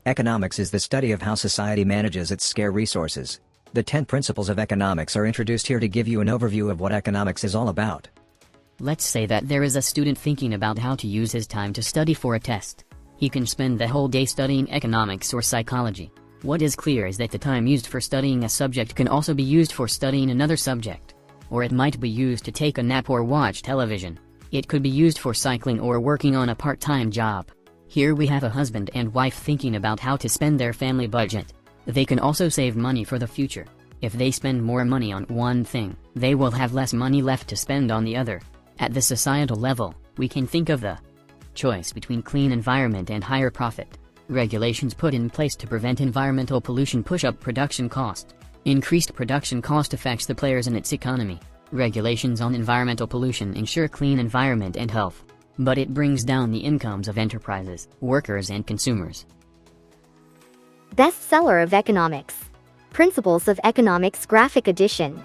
Economics is the study of how society manages its scarce resources. The 10 principles of economics are introduced here to give you an overview of what economics is all about. Let's say that there is a student thinking about how to use his time to study for a test. He can spend the whole day studying economics or psychology. What is clear is that the time used for studying a subject can also be used for studying another subject. Or it might be used to take a nap or watch television. It could be used for cycling or working on a part-time job. Here we have a husband and wife thinking about how to spend their family budget. They can also save money for the future. If they spend more money on one thing, they will have less money left to spend on the other. At the societal level, we can think of the choice between clean environment and higher profit. Regulations put in place to prevent environmental pollution push up production cost. Increased production cost affects the players in its economy. Regulations on environmental pollution ensure clean environment and health. But it brings down the incomes of enterprises, workers and consumers. Bestseller of Economics. Principles of Economics Graphic Edition.